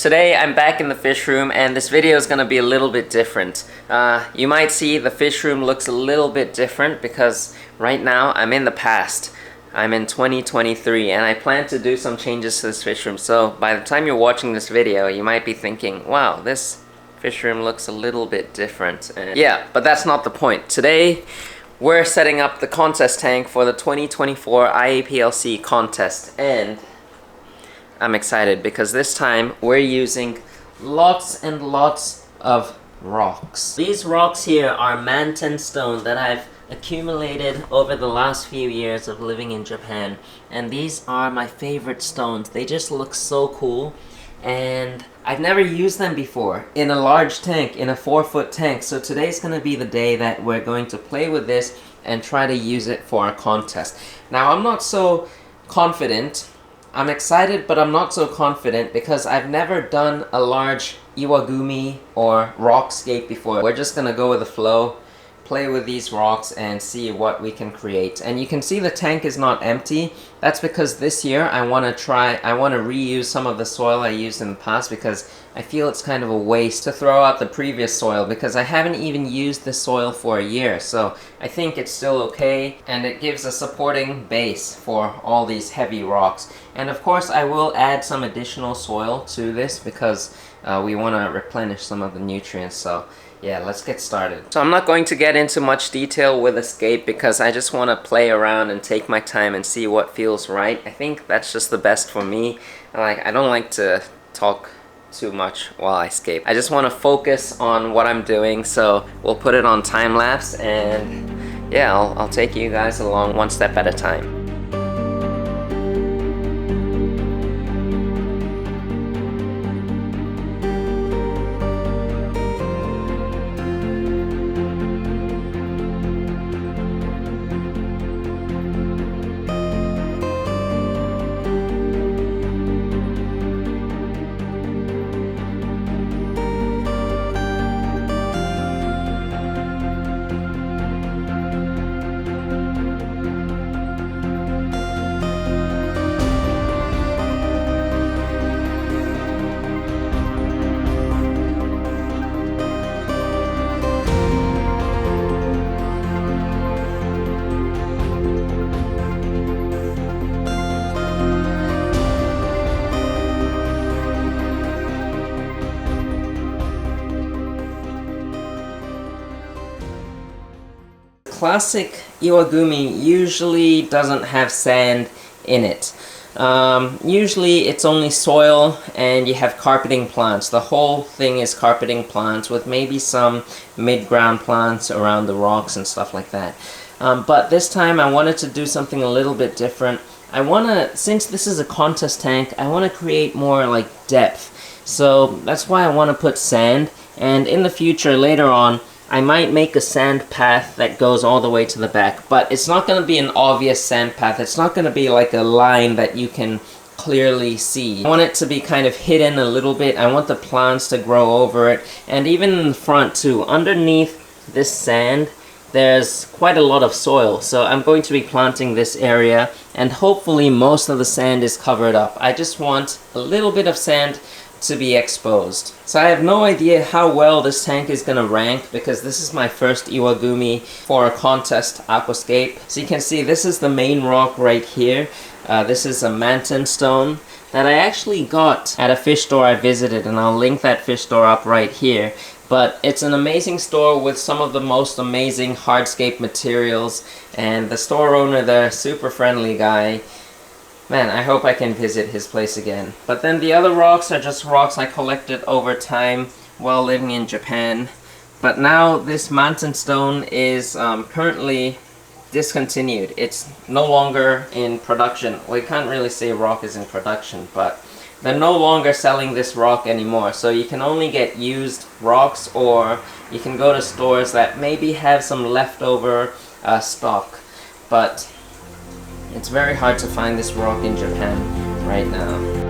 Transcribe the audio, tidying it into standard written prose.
Today I'm back in the fish room and this video is going to be a little bit different. You might see the fish room looks a little bit different because right now I'm in the past. I'm in 2023 and I plan to do some changes to this fish room. So by the time you're watching this video you might be thinking, wow, this fish room looks a little bit different. And yeah, but that's not the point. Today we're setting up the contest tank for the 2024 IAPLC contest, and I'm excited because this time we're using lots and lots of rocks. These rocks here are 𝗯𝘂𝘀𝗀𝘀 stone that I've accumulated over the last few years of living in Japan, and these are my favorite stones. They just look so cool, and I've never used them before in a large tank, in a 4-foot tank. So today's gonna be the day that we're going to play with this and try to use it for a contest. Now I'm not so confident. I'm excited, but I'm not so confident because I've never done a large Iwagumi or rockscape before. We're just gonna go with the flow, play with these rocks and see what we can create. And you can see the tank is not empty. That's because this year I want to reuse some of the soil I used in the past, because I feel it's kind of a waste to throw out the previous soil because I haven't even used the soil for a year. So I think it's still okay, and it gives a supporting base for all these heavy rocks. And of course I will add some additional soil to this because we want to replenish some of the nutrients. So yeah, let's get started. So I'm not going to get into much detail with Escape because I just want to play around and take my time and see what feels right. I think that's just the best for me. I don't like to talk too much while I escape. I just want to focus on what I'm doing, so we'll put it on time-lapse, and yeah, I'll take you guys along one step at a time. Classic Iwagumi usually doesn't have sand in it. Usually it's only soil and you have carpeting plants. The whole thing is carpeting plants with maybe some mid-ground plants around the rocks and stuff like that. But this time I wanted to do something a little bit different. Since this is a contest tank, I want to create more like depth. So that's why I want to put sand, and in the future later on I might make a sand path that goes all the way to the back, but it's not going to be an obvious sand path. It's not going to be like a line that you can clearly see. I want it to be kind of hidden a little bit. I want the plants to grow over it, and even in the front too. Underneath this sand there's quite a lot of soil, so I'm going to be planting this area, and hopefully most of the sand is covered up. I just want a little bit of sand to be exposed. So I have no idea how well this tank is gonna rank because this is my first Iwagumi for a contest aquascape. So you can see this is the main rock right here. This is a 𝗯𝘂𝘀𝘀𝘀 stone that I actually got at a fish store I visited, and I'll link that fish store up right here. But it's an amazing store with some of the most amazing hardscape materials, and the store owner there, super friendly guy. Man, I hope I can visit his place again. But then the other rocks are just rocks I collected over time while living in Japan. But now this 𝗯𝘂𝘀𝘀𝘀𝘀 stone is currently discontinued. It's no longer in production. We can't really say rock is in production, but they're no longer selling this rock anymore. So you can only get used rocks, or you can go to stores that maybe have some leftover stock. But it's very hard to find this rock in Japan right now.